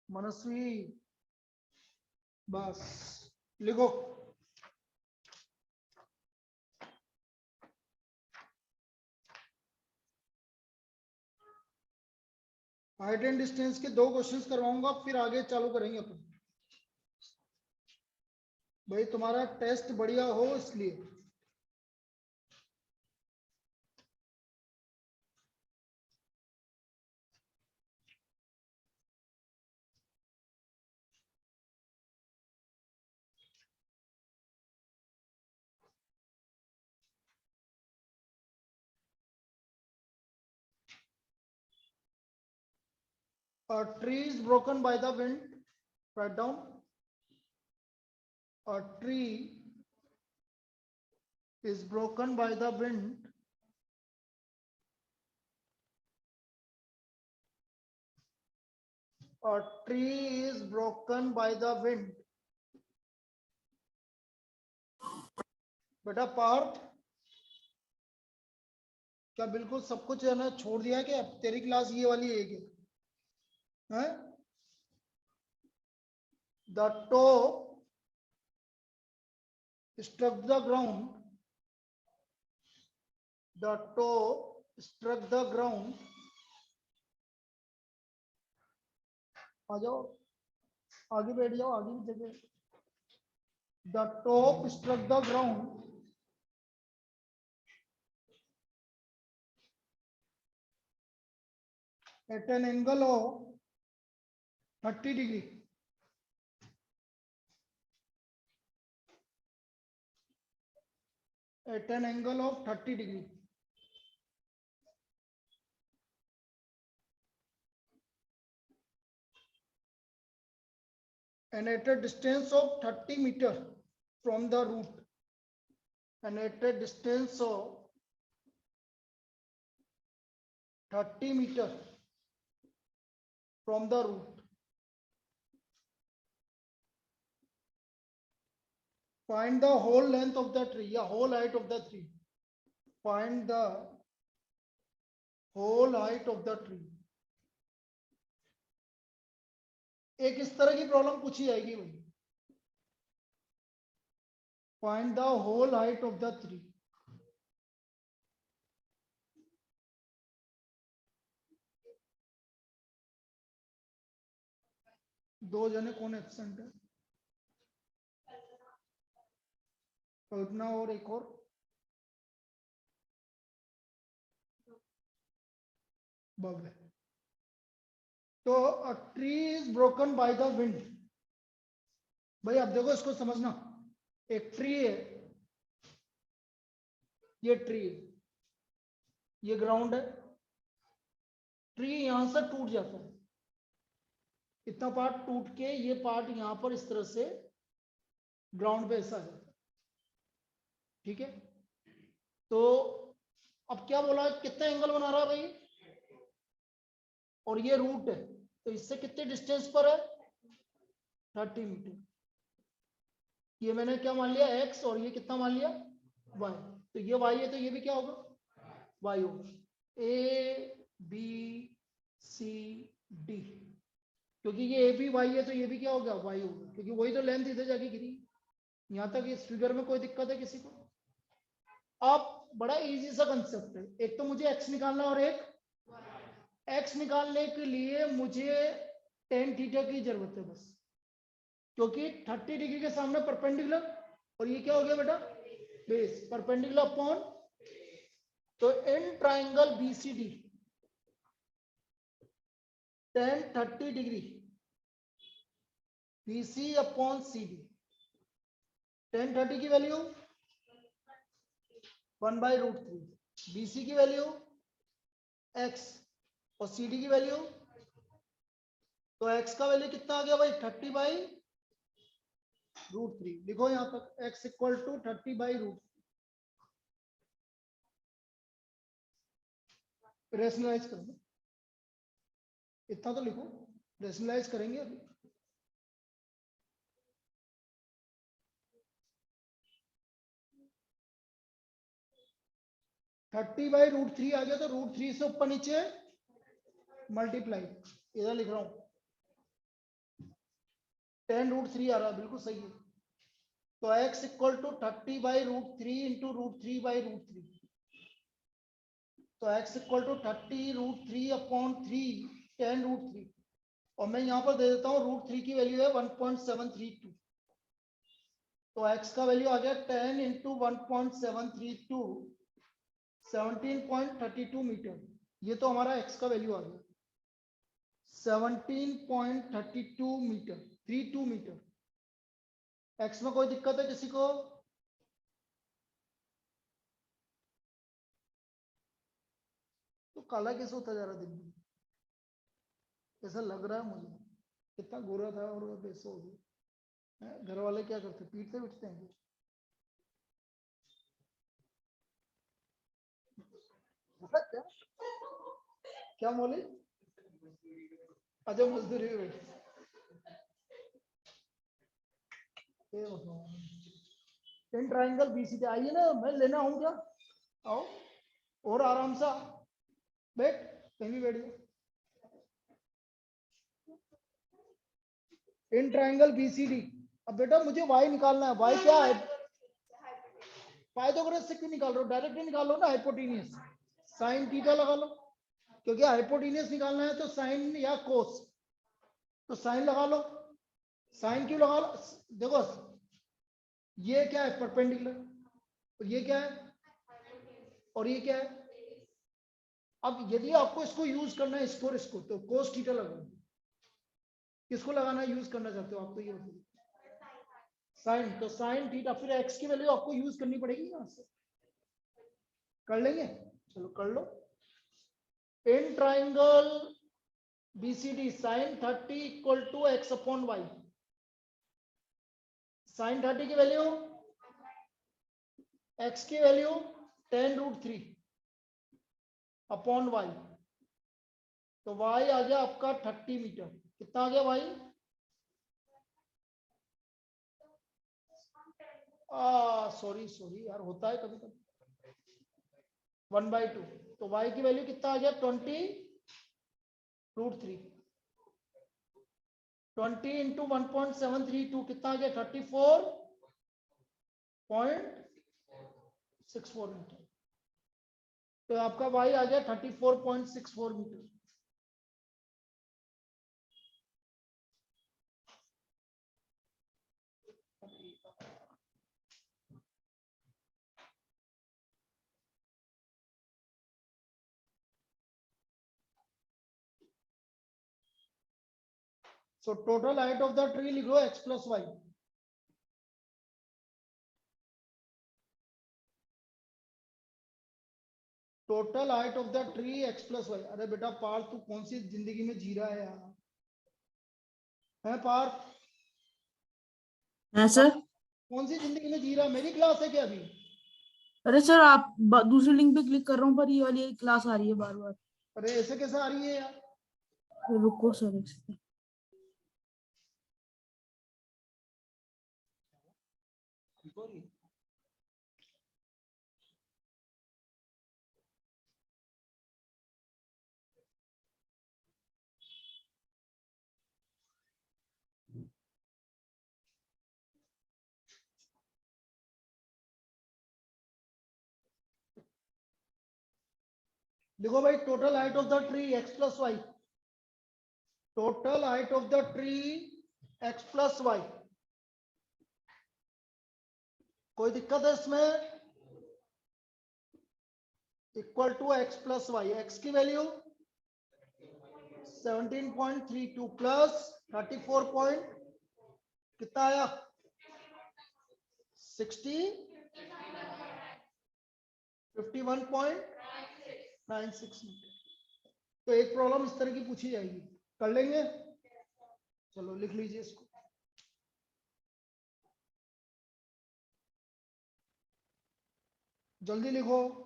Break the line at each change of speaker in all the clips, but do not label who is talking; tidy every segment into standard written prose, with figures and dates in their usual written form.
मनस्वी, बस लिखो। Height and distance के 2 क्वेश्चंस करवाऊंगा, फिर आगे चालू करेंगे अपन। भाई तुम्हारा टेस्ट बढ़िया हो इसलिए। A tree is broken by the wind. Write down. A tree is broken by the wind. A tree is broken by the wind. बेटा पार्थ, क्या बिल्कुल सब कुछ है ना छोड़ दिया क्या? तेरी क्लास ये वाली है क्या? The toe struck the ground. The toe struck the ground. आ जाओ, आगे बैठ जाओ, आगे भी जगह। The toe struck the ground at an angle of 30 degree. At an angle of 30 degree. And at a distance of 30 meter from the root. And at a distance of 30 meter from the root. Find the whole length of the tree, या whole height of the tree. Find the whole height of the tree. एक इस तरह की problem पूछी जाएगी भाई। Find the whole height of the tree. दो जने कौन एब्सेंट है? कल्पना और एक और। बब। तो a tree is broken by the wind. भाई अब देखो इसको समझना, एक ट्री है, ये ट्री है, ये ग्राउंड है, ट्री यहां से टूट जाता है, इतना पार्ट टूट के ये पार्ट यहां पर इस तरह से ग्राउंड पे ऐसा है, ठीक है। तो अब क्या बोला, कितना एंगल बना रहा है भाई, और ये रूट है, तो इससे कितने डिस्टेंस पर है, 30 मीटर। ये मैंने क्या मान लिया, x, और ये कितना मान लिया, y। तो ये y है तो ये भी क्या होगा, y होगा। A B C D, क्योंकि ये A B Y है तो ये भी क्या होगा, y होगा, क्योंकि वही तो लेंथ इधर जाके गिरी। यहां तक इस फिगर में कोई दिक्कत है किसी को? अब बड़ा इजी सा कंसेप्ट है, एक तो मुझे x निकालना और एक x निकालने के लिए मुझे tan थीटा की जरूरत है बस, क्योंकि 30 डिग्री के सामने परपेंडिकुलर, और ये क्या हो गया बेटा, बेस, परपेंडिकुलर अपॉन, तो in triangle BCD tan 30 degree BC upon CD, tan 30 की वैल्यू 1/√3, BC की वैल्यू x और CD की वैल्यू, तो x का वैल्यू कितना आ गया भाई, 30/√3। लिखो यहां तक x इक्वल टू 30/√3। रेशनलाइज कर दो, इतना तो लिखो, रेशनलाइज करेंगे अभी। (30/√3) आ गया, तो √3 से ऊपर नीचे मल्टीप्लाई, इधर लिख रहा हूं 10√3 आ रहा है, बिल्कुल सही है। तो x इक्वल टू 30/√3 इंटू √3/√3। तो x इक्वल टू 30√3/3 10√3। और मैं यहाँ पर दे देता हूँ √3 की वैल्यू है 1.732। तो x का वैल्यू आ गया 10 इंटू 1.732 17.32 मीटर। ये तो हमारा x का वैल्यू आ गया 17.32 मीटर, 32 मीटर। x में कोई दिक्कत है किसी को? तो काला कैसे होता जा रहा दिन में? ऐसा लग रहा है मुझे, कितना गोरा था और अब ऐसा हो गया। घर वाले क्या करते, पीटते पीटते हैं क्या? क्या बोले? अच्छा, मजदूरी में इन ट्राइंगल बीसीडी आइए ना, मैं लेना हूँ क्या? आओ और आराम से बैठ, कहीं भी बैठ जाओ। इन ट्राइंगल बीसीडी। अब बेटा मुझे वाई निकालना है। वाई क्या है? पाइथागोरस से क्यों निकाल रहे हो? डायरेक्टली निकालो ना, हाइपोटेनियस। साइन थीटा लगा लो, क्योंकि हाइपोटेनियस निकालना है तो साइन या कोस। तो साइन लगा लो। साइन क्यों लगा लो? देखो ये क्या है? परपेंडिकुलर। और ये क्या है? और ये क्या है? अब यदि आपको इसको यूज करना है, इसको और इसको, तो कोस थीटा लगाओ। किसको लगाना यूज करना चाहते हो आप? तो ये बताइए। साइन। तो साइन थीटा, फिर एक्स की वैल्यू आपको यूज करनी पड़ेगी यहां से। कर लेंगे? चलो कर लो। In triangle BCD sine 30 equal to x upon y. Sine 30 की वैल्यू, एक्स की वैल्यू 10√3 अपॉन वाई। तो वाई आ गया आपका 30 मीटर। कितना आ गया वाई? सॉरी सॉरी यार, होता है कभी कभी। 1/2। तो वाई की वैल्यू कितना आ गया? 20√3। 20 इंटू 1.732 कितना आ गया? 34.64 मीटर। तो आपका वाई आ गया 34.64 metre. So total height of the tree लिखो x plus y। Total height of the tree x plus y. अरे बेटा पार्थ, तू कौन सी जिंदगी में जी रहा है यार? है पार्थ?
है सर।
कौन सी जिंदगी में जी रहा? मेरी क्लास है क्या अभी?
अरे सर, आप दूसरी लिंक पे क्लिक कर रहा हूँ पर ये वाली क्लास आ रही है बार बार।
अरे ऐसे कैसे आ रही है यार?
रुको सर एक सेकंड।
देखो भाई, total height of the tree x plus y. Total height of the tree x plus y. कोई दिक्कत है इसमें? Equal to x plus y. X की वैल्यू 17.32 प्लस 34 पॉइंट कितना आया? 51.96 मीटर। तो एक प्रॉब्लम इस तरह की पूछी जाएगी, कर लेंगे? चलो लिख लीजिए इसको। जल्दी लिखो।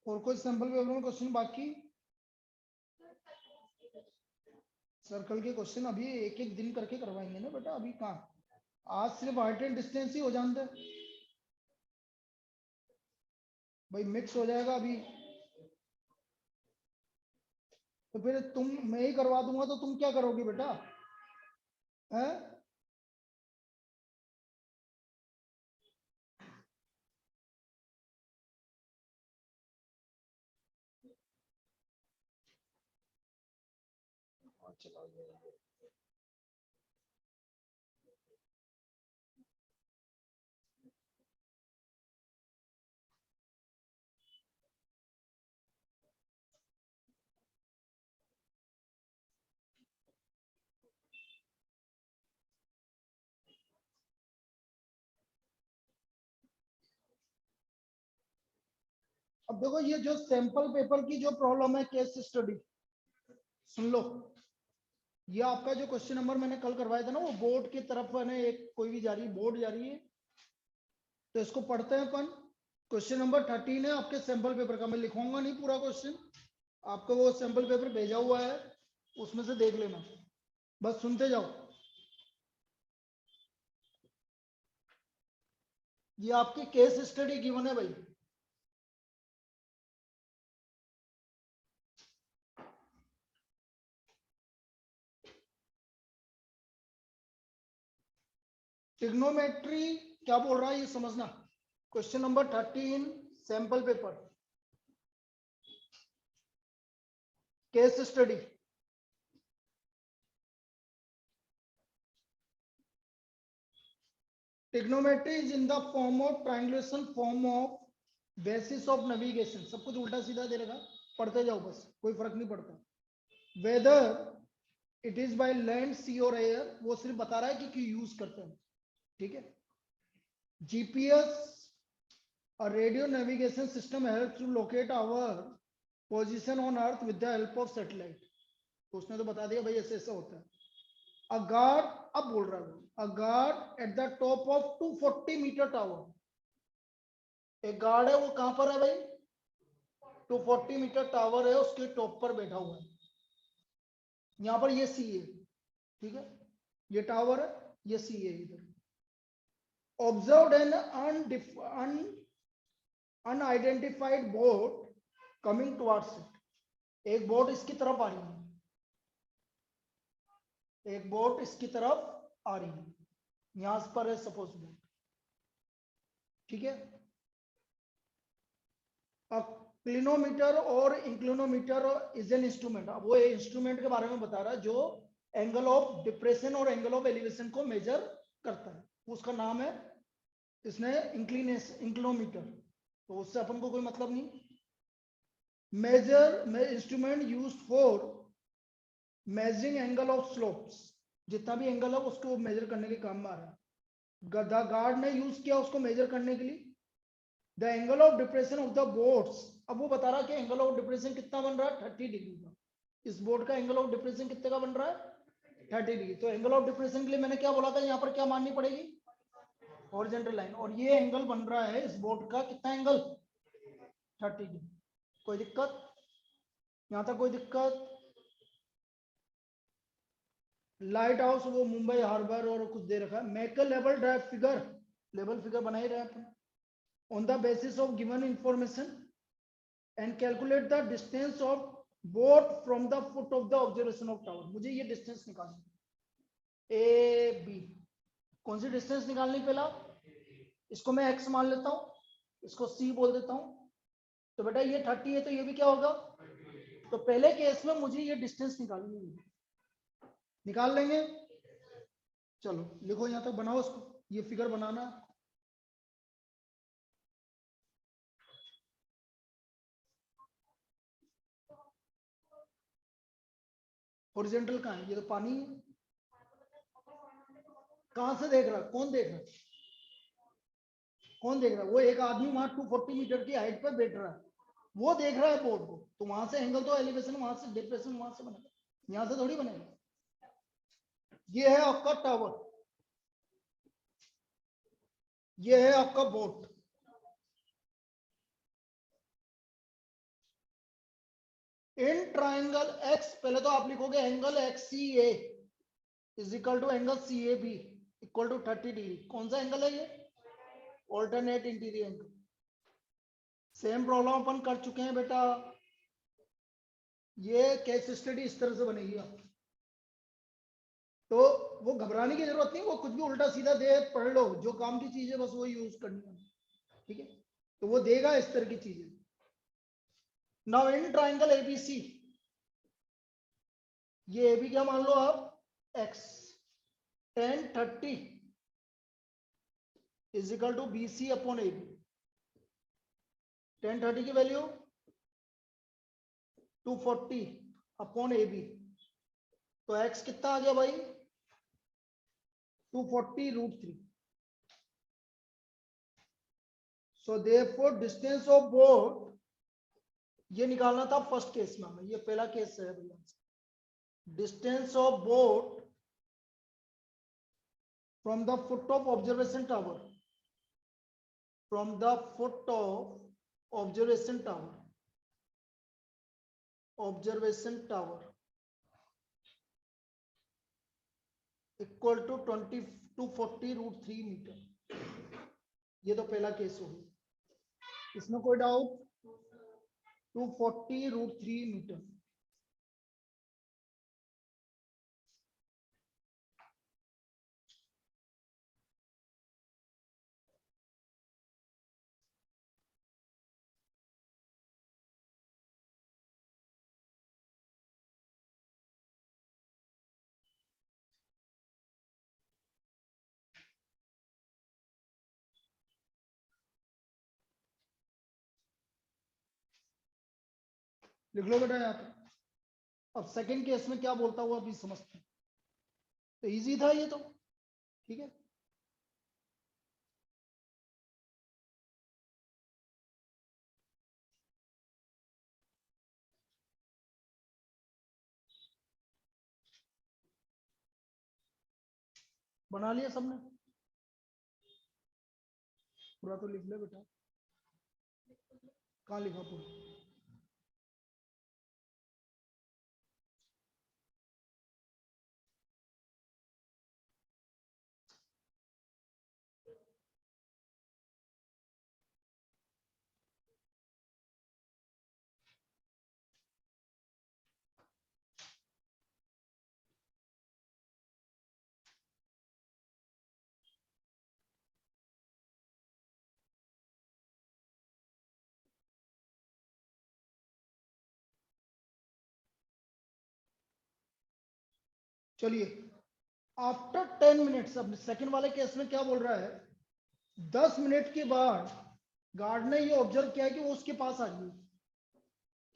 और कोई सैंपल पेपर में क्वेश्चन बाकी? सर्कल के क्वेश्चन अभी एक एक दिन करके करवाएंगे ना बेटा, अभी कहाँ, आज सिर्फ हाइट एंड डिस्टेंस ही हो जानता है भाई, मिक्स हो जाएगा अभी। तो फिर तुम, मैं ही करवा दूंगा तो तुम क्या करोगे बेटा, हैं? चलो अब देखो, ये जो सैंपल पेपर की जो प्रॉब्लम है, केस स्टडी, सुन लो। ये आपका जो क्वेश्चन नंबर मैंने कल करवाया था ना, वो बोर्ड की तरफ है ना, एक कोई भी जा रही है, बोर्ड जा रही है, तो इसको पढ़ते हैं अपन। क्वेश्चन नंबर 13 है आपके सैंपल पेपर का, मैं लिखूंगा नहीं पूरा क्वेश्चन, आपको वो सैंपल पेपर भेजा हुआ है, उसमें से देख लेना, बस सुनते जाओ। ये आपकी केस स्टडी गिवन है भाई। ट्रिग्नोमेट्री क्या बोल रहा है ये समझना। Question number 13 sample paper, case study. Trigonometry is in the form of triangulation form of basis of navigation. सब कुछ उल्टा सीधा दे रखा, पढ़ते जाओ बस, कोई फर्क नहीं पड़ता। Whether it is by land, sea और एयर, वो सिर्फ बता रहा है कि क्यों यूज करते हैं, ठीक है। जीपीएस और radio navigation system help to locate our position on earth with the help of satellite. तो उसने तो बता दिया भाई ऐसे ऐसा होता है। अ गार्ड, अब बोल रहा है, a guard at the top of 240 meter tower. एक गार्ड है, वो कहां पर है भाई, 240 मीटर टावर है, उसके टॉप पर बैठा हुआ है। यहां पर ये सी है, ठीक है, ये टावर है, ये सी है इधर। Observe an unidentified boat coming towards it. एक बोट इसकी तरफ आ रही है, एक बोट इसकी तरफ आ रही है, यहां पर है सपोज बोट, ठीक है। क्लिनोमीटर और इंक्लिनोमीटर इज एन इंस्ट्रूमेंट। अब वो इंस्ट्रूमेंट के बारे में बता रहा है जो एंगल ऑफ डिप्रेशन और एंगल ऑफ एलिवेशन को मेजर करता है, उसका नाम है इसने इंक्लिनोमीटर, तो उससे अपन को कोई मतलब नहीं। Major instrument use for measuring angle of slopes, जितना भी एंगल है उसको मेजर करने के काम में आ रहा है। द गार्ड ने यूज किया उसको मेजर करने के लिए। The angle of depression of the boats, अब वो बता रहा कि एंगल ऑफ डिप्रेशन कितना बन रहा है, 30 डिग्री का। इस बोर्ड का एंगल ऑफ डिप्रेशन कितने का बन रहा है, 30 डिग्री। तो एंगल ऑफ डिप्रेशन के लिए मैंने क्या बोला था, यहाँ पर क्या माननी पड़ेगी, हॉरिजॉन्टल लाइन। और ये एंगल बन रहा है इस बोर्ड का, कितना एंगल, 30 डिग्री। कोई दिक्कत, यहां तक कोई दिक्कत? लाइट हाउस वो मुंबई हार्बर और कुछ दे रखा है। Make a level drive figure, level figure बना ही रहे अपन। On the basis of given information and calculate the distance of boat from the foot of the observation of tower. मुझे ये डिस्टेंस निकालनी, ए बी। कौन सी डिस्टेंस निकालनी, पहला इसको मैं x मान लेता हूं, इसको c बोल देता हूं। तो बेटा ये 30 है, तो ये भी क्या होगा, तो पहले केस में मुझे ये डिस्टेंस निकालनी है, निकाल लेंगे। चलो लिखो, यहां तक बनाओ इसको, ये फिगर बनाना। हॉरिजॉन्टल कहां है, ये तो पानी है। कहां से देख रहा, कौन देख रहा, कौन देख रहा है, वो एक आदमी वहां 240 मीटर की हाइट पर बैठ रहा है, वो देख रहा है बोर्ड को। तो वहां से एंगल तो एलिवेशन वहां से, डिप्रेशन वहां से बनेगा, यहां से थोड़ी बनेगा। ये है आपका टावर, ये है आपका बोट, इन ट्राइंगल एक्स, पहले तो आप लिखोगे angle x c a is equal to angle c a b equal to 30 degree. कौन सा एंगल है ये? Alternate interior angle. Same problem अपन कर चुके हैं बेटा। ये केस स्टडी इस तरह से बनेगी आप, तो वो घबराने की जरूरत नहीं, वो कुछ भी उल्टा सीधा दे पढ़ लो, जो काम की चीज है बस वो यूज करनी है, ठीक है। तो वो देगा इस तरह की चीजें। नाउ इन ट्राइंगल एबीसी, ये ए बी क्या मान लो आप? x, tan 30 is equal to B C upon A B. tan 30 की वैल्यू 240 अपॉन ए बी, तो x कितना आ गया भाई? 240√3। So therefore distance of boat, ये निकालना था फर्स्ट केस में हमें, ये पहला केस है भैया। Distance of boat from the foot of observation tower, from the foot of observation tower equal to 240√3 meter. ये तो पहला केस हो गया, इसमें कोई डाउट? 240√3 मीटर। लिख लो बेटा यहाँ पे। अब सेकंड केस में क्या बोलता हुआ अभी समझते हैं। तो इजी था ये तो, ठीक है। बना लिया सबने? पूरा तो लिख ले बेटा। कहाँ लिखा पूरा? चलिए, आफ्टर 10 मिनट्स, अब सेकंड वाले केस में क्या बोल रहा है? 10 मिनट के बाद गार्ड ने ये ऑब्जर्व किया कि वो उसके पास आ रही है।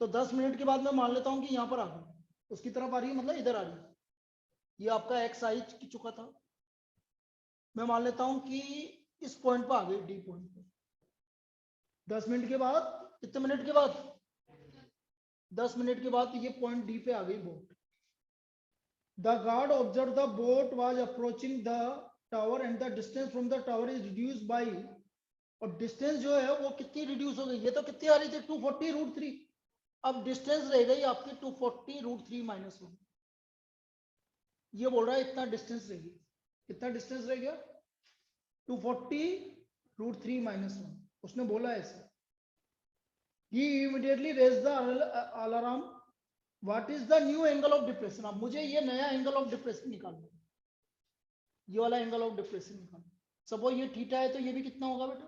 तो 10 मिनट के बाद मैं मान लेता हूं कि यहां पर आ गई, उसकी तरफ आ रही है, मतलब इधर आ रही है। ये आपका एक्स आई चुका था, मैं मान लेता हूं कि इस पॉइंट पर आ गई, डी पॉइंट पर। 10 मिनट के बाद, कितने मिनट के बाद? 10 मिनट के बाद ये पॉइंट डी पे आ गई boat. The guard observe the boat was approaching the tower and the distance from the tower is reduced by, और डिस्टेंस जो है वो कितनी रिड्यूस हो गई? ये तो कितनी आ रही थी? 240√3। अब डिस्टेंस रह गई आपकी 240√3 माइनस 1। ये बोल रहा है इतना डिस्टेंस रह गया। कितना डिस्टेंस रह गया? 240√3 माइनस 1। उसने बोला ऐसे। He immediately raised the alarm. What is the new angle of depression? अब मुझे ये नया एंगल ऑफ डिप्रेशन निकालना है, ये वाला एंगल ऑफ डिप्रेशन निकालना। सपोज ये थीटा है तो ये भी कितना होगा बेटा?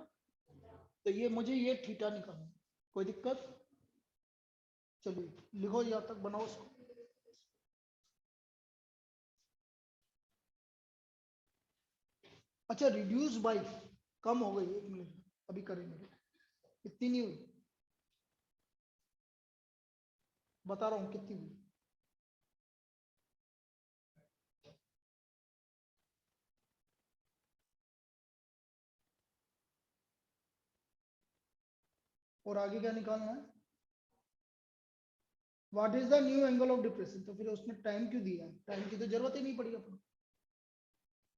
तो ये मुझे ये थीटा निकालना है। कोई दिक्कत? चलिए लिखो, यहां तक बनाओ उसको। अच्छा, रिड्यूस बाई, कम हो गई, 1 मिनट अभी करेंगे। कितनी नहीं हुई, बता रहा हूं कितनी हुई। और आगे क्या निकालना है? What is the new angle of depression. तो फिर उसने टाइम क्यों दिया? टाइम की तो जरूरत ही नहीं पड़ी अपन को,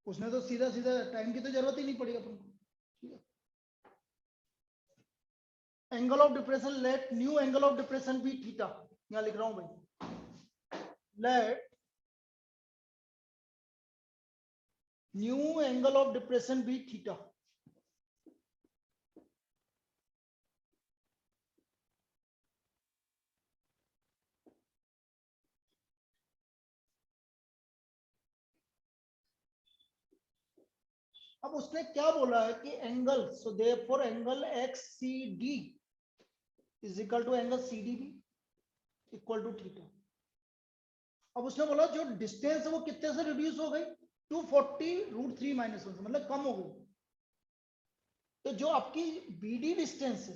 उसने तो सीधा सीधा टाइम की तो जरूरत ही नहीं पड़ी अपन को, ठीक है। Angle of depression, let new angle of depression be theta. यहां लिख रहा हूं भाई, let new angle of depression be theta. अब उसने क्या बोला है कि angle, so therefore angle x C D is equal to angle C D B equal to theta. अब उसने बोला जो डिस्टेंस है वो कितने से रिड्यूस हो गई, 240√3 - 1 से, मतलब कम हो गई। तो जो आपकी बीडी डिस्टेंस है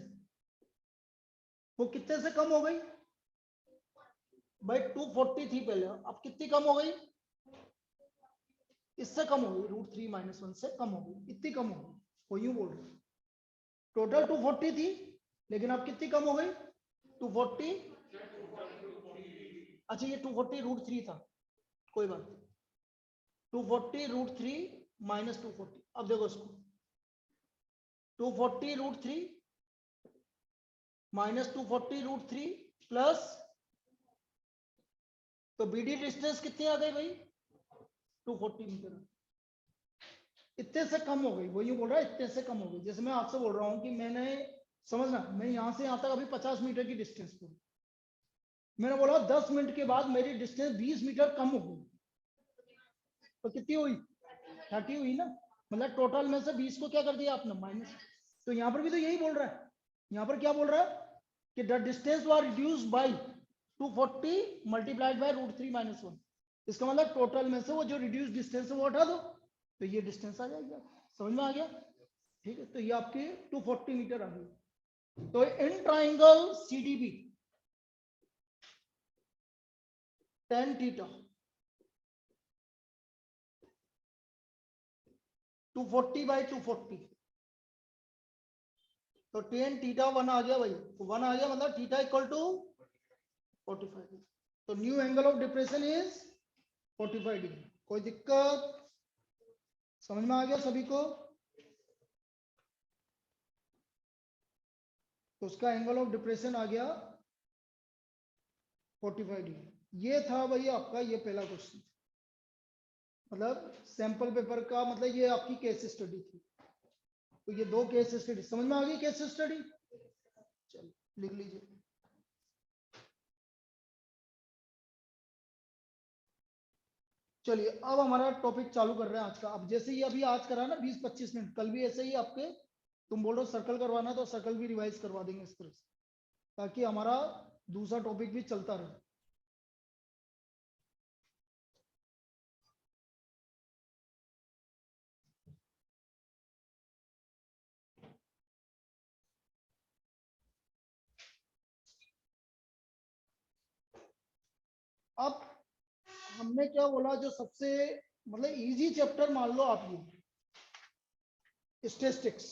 वो कितने से कम हो गई भाई, 240 थी पहले, अब कितनी कम हो गई, इससे कम हो गई, √3 - 1 से कम हो गई, इतनी कम हो गई। वो यूं बोल रहे, टोटल 240 थी लेकिन अब कितनी कम हो गई, 240। अच्छा ये 240√3 था, कोई बात नहीं, 240√3 - 240। अब देखो इसको, 240√3 - 240√3 प्लस, तो बीडी डिस्टेंस कितनी आ गई भाई, 240 मीटर, इतने से कम हो गई। वो यूं बोल रहा है इतने से कम हो गई। जैसे मैं आपसे बोल रहा हूं कि मैंने, समझना, मैं यहां से यहां तक अभी 50 मीटर की डिस्टेंस पर, मैंने बोला 10 मिनट के बाद मेरी डिस्टेंस 20 मीटर कम हो गई, तो कितनी हुई, 30 हुई ना, मतलब टोटल में से 20 को क्या कर दिया आपने, माइनस। तो यहाँ पर भी तो यही बोल रहा है, यहाँ पर क्या बोल रहा है कि the distance was reduced by 240 multiplied by √3 - 1। इसका मतलब टोटल में से वो जो रिड्यूस डिस्टेंस है वो हटा दो, तो ये डिस्टेंस आ जाएगी। समझ में आ गया, ठीक है। तो ये आपकी 240 मीटर आ गई। तो in triangle CDB tan theta 240/240, तो tan थीटा 1 आ गया भाई, तो 1 आ गया, मतलब थीटा इक्वल टू 45। तो new angle of depression is 45 degree. कोई दिक्कत, समझ में आ गया सभी को। तो उसका एंगल ऑफ डिप्रेशन आ गया 45 डिग्री। ये था भाई आपका ये पहला क्वेश्चन, मतलब सैंपल पेपर का, मतलब ये आपकी केस स्टडी थी। तो ये 2 केस स्टडी समझ में आ गई, केस स्टडी, चलो लिख लीजिए। चलिए अब हमारा टॉपिक चालू कर रहे हैं आज का। अब जैसे ही अभी आज करा ना 20-25 मिनट, कल भी ऐसे ही आपके, तुम बोल रहे हो सर्कल करवाना, तो सर्कल भी रिवाइज करवा देंगे इस तरह से, ताकि हमारा दूसरा टॉपिक भी चलता रहे। अब हमने क्या बोला, जो सबसे मतलब इजी चैप्टर मान लो आप, ये स्टैटिस्टिक्स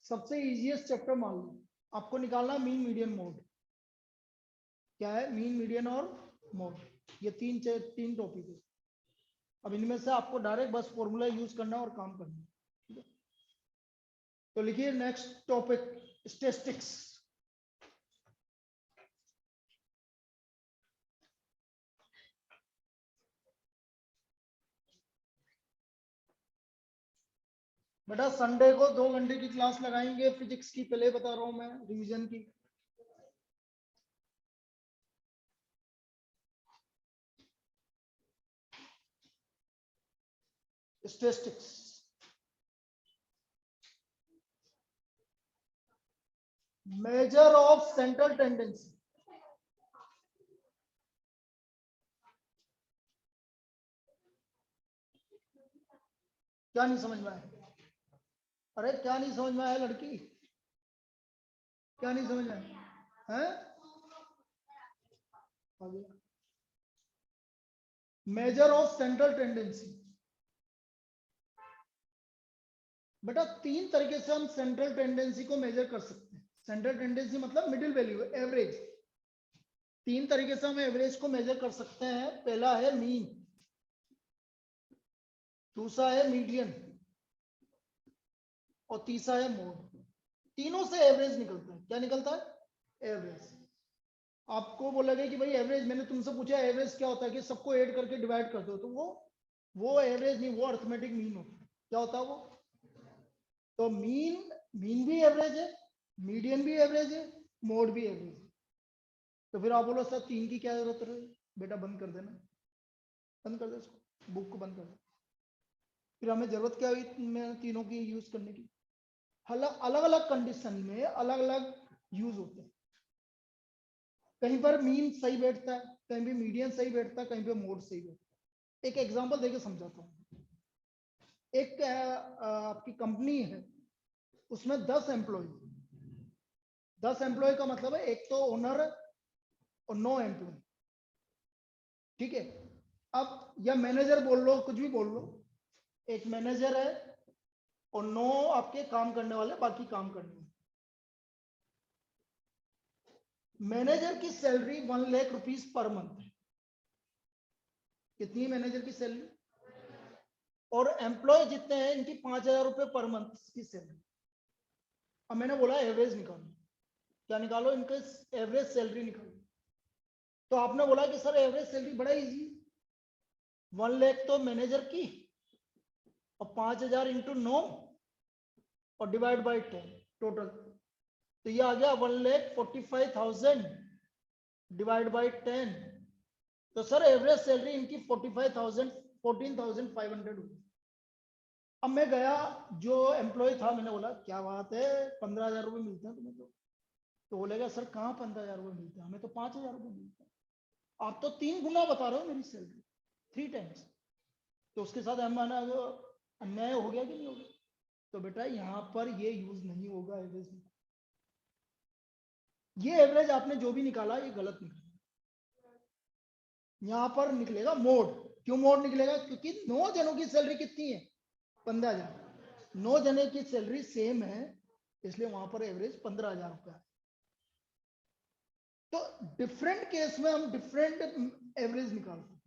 सबसे इजीएस्ट चैप्टर मान लो। आपको निकालना मीन मीडियन मोड, क्या है मीन मीडियन और मोड, ये तीन टॉपिक है। अब इनमें से आपको डायरेक्ट बस फॉर्मूला यूज करना और काम करना, ठीक है। तो लिखिए नेक्स्ट टॉपिक, स्टैटिस्टिक्स। बेटा संडे को 2 घंटे की क्लास लगाएंगे फिजिक्स की, पहले बता रहा हूं मैं, रिवीजन की। Statistics, measure of central tendency. क्या नहीं समझ में आया, अरे क्या नहीं समझ में आया लड़की, क्या नहीं समझ में आया है, मेजर ऑफ सेंट्रल टेंडेंसी। बेटा 3 तरीके से हम सेंट्रल टेंडेंसी को मेजर कर सकते हैं। सेंट्रल टेंडेंसी मतलब मिडिल वैल्यू, एवरेज। 3 तरीके से हम एवरेज को मेजर कर सकते हैं। पहला है मीन, दूसरा है मीडियन और तीसरा है मोड। तीनों से एवरेज निकलता है। क्या निकलता है, एवरेज। आपको बोलेगा कि भाई एवरेज, मैंने तुमसे पूछा एवरेज क्या होता है, कि सबको ऐड करके डिवाइड कर दो, तो वो एवरेज नहीं, वो अर्थमेटिक मीन होता है। क्या होता है वो? तो मीन भी एवरेज है, मीडियन भी एवरेज है, मोड भी एवरेज है। तो फिर आप बोलो सर 3 की क्या जरूरत है? बेटा बंद कर देना, बंद कर दो इसको, बुक को बंद कर दो। फिर हमें जरूरत क्या हुई तीनों की यूज करने की? अलग अलग कंडीशन में अलग अलग यूज होते हैं। कहीं पर मीन सही बैठता है, कहीं पे मीडियन सही बैठता है, कहीं पे मोड सही बैठता है। एक एग्जांपल देके समझाता हूँ। एक आपकी कंपनी है, उसमें 10 एम्प्लॉय। 10 एम्प्लॉय का मतलब है एक तो ओनर और 9 एम्प्लॉय, ठीक है। अब या मैनेजर बोल लो, कुछ भी बोल लो, एक मैनेजर है और 9 आपके काम करने वाले, बाकी काम करने वाले। मैनेजर की salary 1 lakh rupees per month है। कितनी मैनेजर की सैलरी? और एम्प्लॉय जितने हैं इनकी 5,000 रुपए पर मंथ की सैलरी। अब मैंने बोला एवरेज निकालो। क्या निकालो? इनके एवरेज सैलरी निकालो। तो आपने बोला कि सर एवरेज सैलरी बड़ा इजी, 1 लाख तो मैनेजर की और 5,000 इंटू 9 और डिवाइड बाई 10 टोटल, तो ये आ गया 1,45,000 डिवाइड बाई 10। तो सर एवरेज सैलरी इनकी 14,500 हुई। अब मैं गया, जो एम्प्लॉय था, मैंने बोला क्या बात है, 15,000 रुपये मिलते हैं तुम्हें? तो बोलेगा सर कहाँ 15,000 रुपये मिलते हैं, हमें तो 5,000 रुपये मिलते हैं। आप तो 3 गुना बता रहे हो मेरी सैलरी, 3 टाइम्स। तो उसके साथ हमारा अन्याय हो गया कि नहीं हो गया? तो बेटा यहाँ पर ये यूज नहीं होगा एवरेज में। ये एवरेज आपने जो भी निकाला ये गलत निकाला। यहाँ पर निकलेगा मोड। क्यों मोड निकलेगा? क्योंकि 9 जनों की सैलरी कितनी है? 15,000। 9 जने की सैलरी सेम है, इसलिए वहां पर एवरेज 15,000 रुपया। तो डिफरेंट केस में हम डिफरेंट एवरेज निकालते हैं।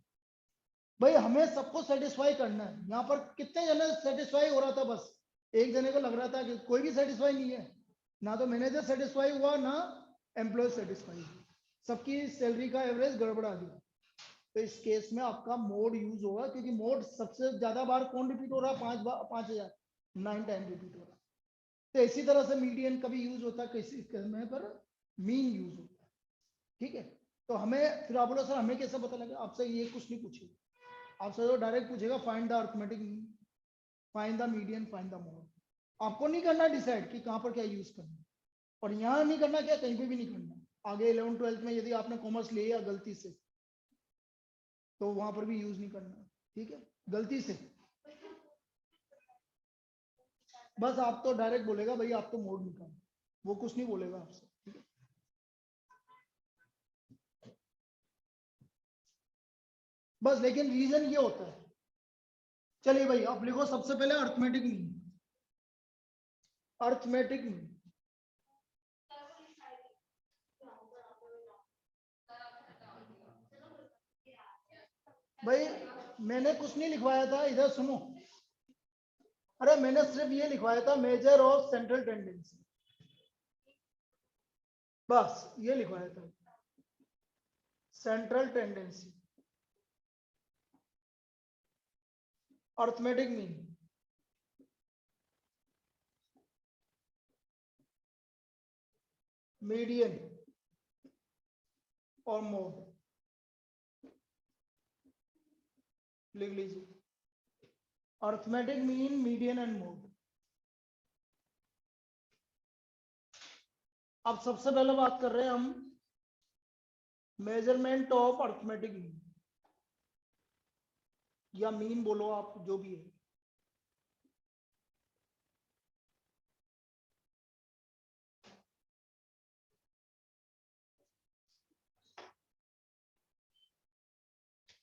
भाई हमें सबको सेटिस्फाई करना है। यहाँ पर कितने जने सेटिस्फाई हो रहा था? बस एक जने को लग रहा था कि कोई भी सेटिस्फाई नहीं है, ना तो मैनेजर सेटिस्फाई हुआ ना एम्प्लॉय सेटिस्फाई हुआ, सबकी सैलरी का एवरेज गड़बड़ा गया। तो इस केस में आपका मोड यूज होगा, क्योंकि मोड सबसे ज्यादा बार कौन रिपीट हो रहा है? 5,000, 9 टाइम रिपीट हो रहा है। तो इसी तरह से मीडियन कभी यूज होता है, किसी में पर मीन यूज होता है, ठीक है। तो हमें फिर आप बोलो सर हमें कैसे पता लगा? आपसे ये कुछ नहीं पूछेगा, आपसे तो डायरेक्ट पूछेगा find the arithmetic mean, find the median, find the mode. आपको नहीं करना डिसाइड कि कहां पर क्या यूज करना, और यहां नहीं करना, क्या कहीं पे भी नहीं करना। आगे 11 12 में यदि आपने कॉमर्स लिया गलती से, तो वहां पर भी यूज नहीं करना, ठीक है, गलती से। बस आप तो डायरेक्ट बोलेगा भाई आप तो मोड निकाल, वो कुछ नहीं बोलेगा आपसे, ठीक है। बस लेकिन रीजन ये होता है। चलिए भाई आप लिखो सबसे पहले अर्थमेटिक मीन। अर्थमेटिक मीन भाई मैंने कुछ नहीं लिखवाया था, इधर सुनो। अरे मैंने सिर्फ ये लिखवाया था मेजर ऑफ सेंट्रल टेंडेंसी, बस ये लिखवाया था, central tendency, arithmetic mean. Median और मोड लिख लीजिए, arithmetic mean, median and mode. अब सबसे पहले बात कर रहे हैं हम मेजरमेंट ऑफ अर्थमेटिक मीन, या मीन बोलो आप, जो भी है।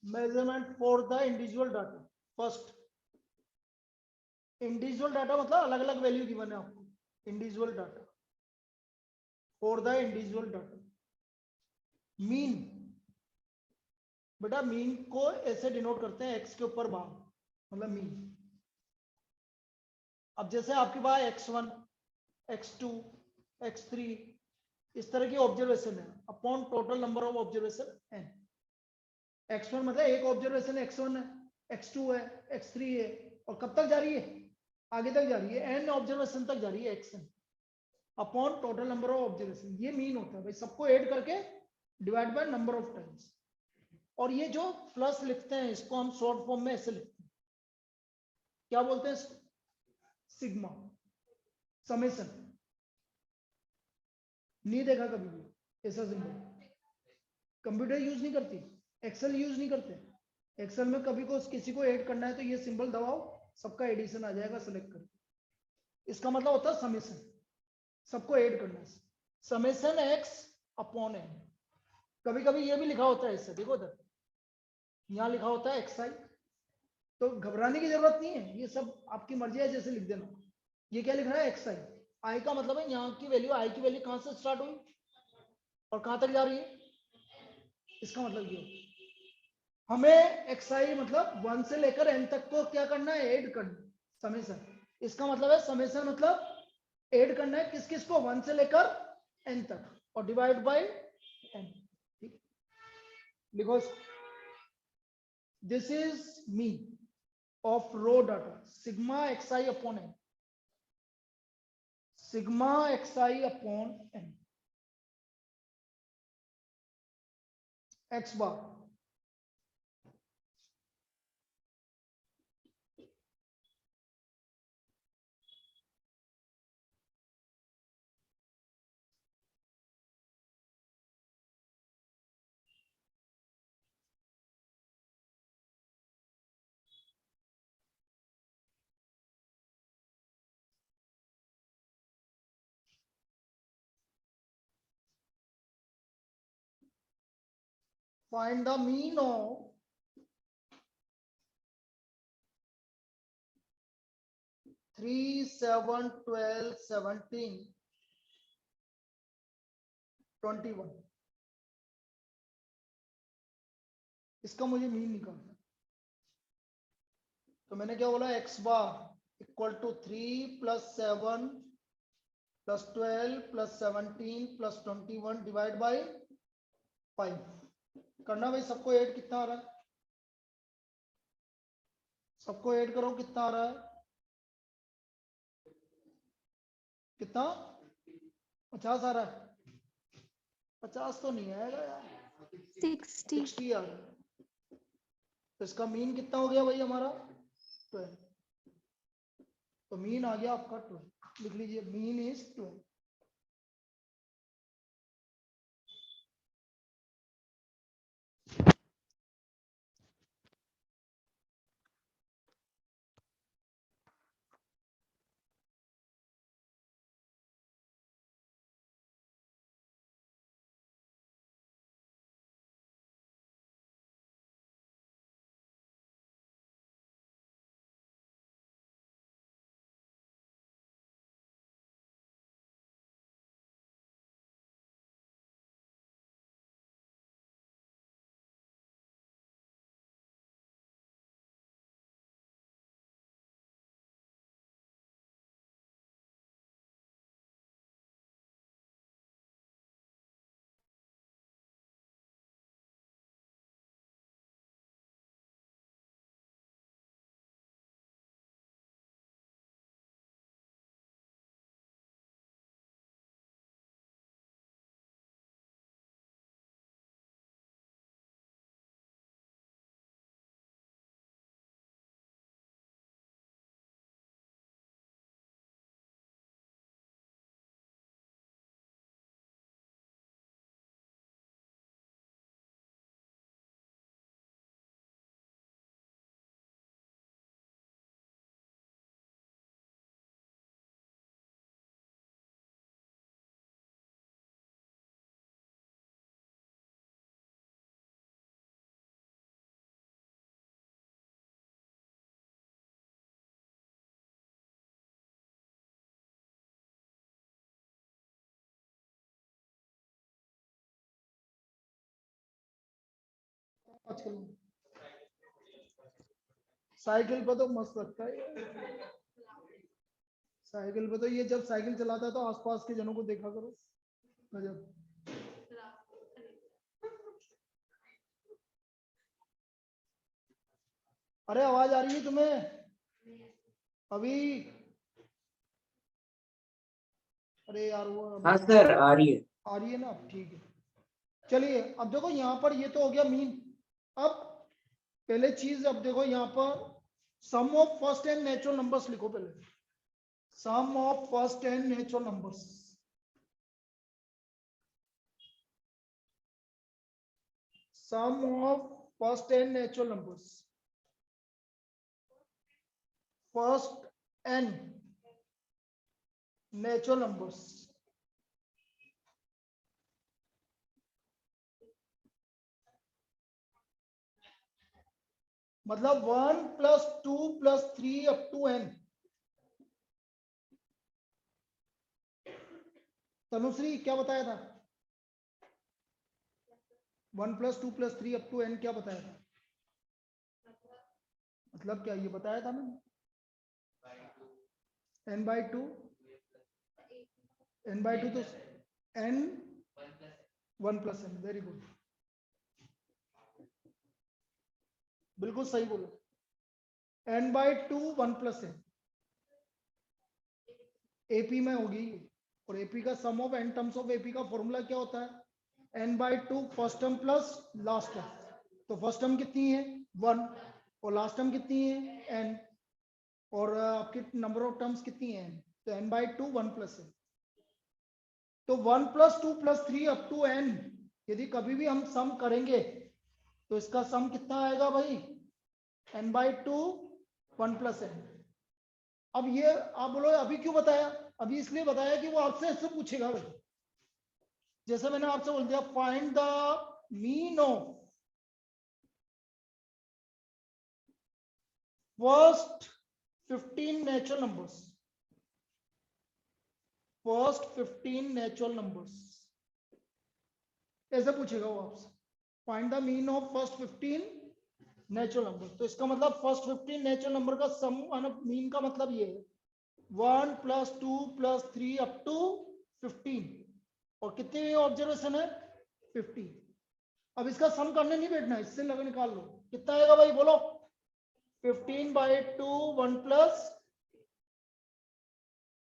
Measurement for the individual data. First, individual data मतलब अलग अलग वैल्यू गिवन है आपको, individual data, for the individual data. Mean, बेटा मीन को ऐसे डिनोट करते हैं एक्स के ऊपर बार, मतलब मीन। अब जैसे आपके पास x1, x2, x3, इस तरह की ऑब्जर्वेशन है upon total number of observation n। x1 मतलब एक ऑब्जर्वेशन x1 है, x2 है, x3 है, और कब तक जा रही है, आगे तक जा रही है, n ऑब्जर्वेशन तक जा रही है xn upon total number of observation. ये मीन होता है भाई, सबको ऐड करके divide by number of times. और ये जो प्लस लिखते हैं इसको हम शॉर्ट फॉर्म में ऐसे लिखते हैं, क्या बोलते हैं इसको, सिग्मा, समेशन। नहीं देखा कभी भी ऐसा सिंबल, कंप्यूटर यूज नहीं करती, एक्सेल यूज नहीं करते। एक्सेल में कभी को किसी को ऐड करना है तो ये सिंबल दबाओ, सबका एडिशन आ जाएगा सेलेक्ट करके। इसका मतलब होता है समेशन, सबको ऐड करना है, समेशन x अपॉन n। कभी कभी ये भी लिखा होता है इससे, देखो उधर यहाँ लिखा होता है xi, तो घबराने की जरूरत नहीं है, ये सब आपकी मर्जी है, जैसे लिख देना। ये क्या लिख रहा है xi, i का मतलब है यहाँ की वैल्यू, i की वैल्यू कहां से स्टार्ट हुई और कहां तक जा रही है, इसका मतलब ये हमें xi मतलब 1 से लेकर n तक को क्या करना है, ऐड करना, समेशन। इसका मतलब है समेशन मतलब ऐड करना है किस किस को, 1 से लेकर n तक, और डिवाइड बाय n। ठीक, because this is mean of raw data, sigma xi upon n, sigma xi upon n, x bar. Find the mean of 3, 7, 12, 17, 21। इसका मुझे मीन निकालना है। तो मैंने क्या बोला, x bar equal to 3 plus 7 plus 12 plus 17 plus 21 divide by 5 करना भाई। सबको ऐड कितना आ रहा है, सबको ऐड करो, कितना आ रहा है, कितना, 50 आ रहा है, 50 तो नहीं आएगा यार, 60 आ रहा है। तो इसका मीन कितना हो गया भाई हमारा, 12। तो मीन आ गया आपका 12, लिख लीजिए मीन इज 12। आजकल साइकिल पर तो मस्त लगता है, साइकिल पे तो ये जब साइकिल चलाता है तो आसपास के जनों को देखा करो, गजब। अरे आवाज आ रही है तुम्हें अभी? अरे यार वो
हाँ सर आ रही है।
आ रही है ना, ठीक है। चलिए अब देखो यहाँ पर ये तो हो गया मीन। अब पहले चीज, अब देखो यहाँ पर sum of first n natural numbers लिखो पहले। Sum of first n natural numbers. Sum of first n natural numbers. First n natural numbers. मतलब 1 + 2 + 3 अप टू n। तनुश्री क्या बताया था? 1 + 2 + 3 अप टू n क्या बताया था? मतलब क्या ये बताया था मैंने? n/2 n/2 तो n 1 + n। वेरी गुड, बिल्कुल सही बोलो। n/2 1 + n एपी में होगी। और एपी का sum of n terms of AP का फॉर्मूला क्या होता है? n/2 first term plus last term. तो फर्स्ट टर्म कितनी है? 1। और लास्ट टर्म कितनी है? n। और आपकी नंबर ऑफ टर्म्स कितनी है? n। तो n/2 1 + n। तो 1 + 2 + 3 अप टू n यदि कभी भी हम सम करेंगे तो इसका सम कितना आएगा भाई? n/2 1 + n। अब ये आप बोलो अभी क्यों बताया? अभी इसलिए बताया कि वो आपसे ऐसे पूछेगा भाई। जैसे मैंने आपसे बोल दिया find the mean of first 15 natural numbers. First 15 natural numbers ऐसे पूछेगा वो आपसे। Find the mean of first 15 natural number. तो इसका मतलब फर्स्ट 15 नेचुरल नंबर का सम मीन का मतलब ये है 1 + 2 + 3 अप टू 15। और कितनी ऑब्जर्वेशन है? 50। अब इसका सम करने नहीं बैठना, इससे लगा निकाल लो। कितना आएगा भाई बोलो? 15/2 1 +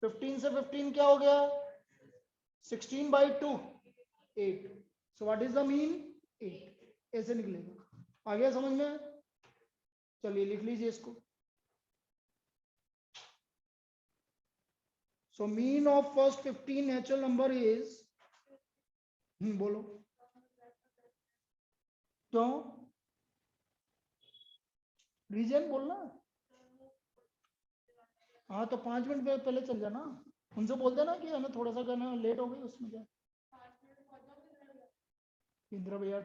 15 से 15 क्या हो गया? 16/2 8। So what is the mean? 8। ऐसे निकलेगा। आ गया समझ में? चलिए लिख लीजिए इसको। So mean of first 15 natural number is, बोलो क्यों? रीजन बोलना। हाँ तो 5 मिनट पहले चल जाना। उनसे बोल देना कि हमें थोड़ा सा करना लेट हो गई, उसमें क्या। इंदिरा भैया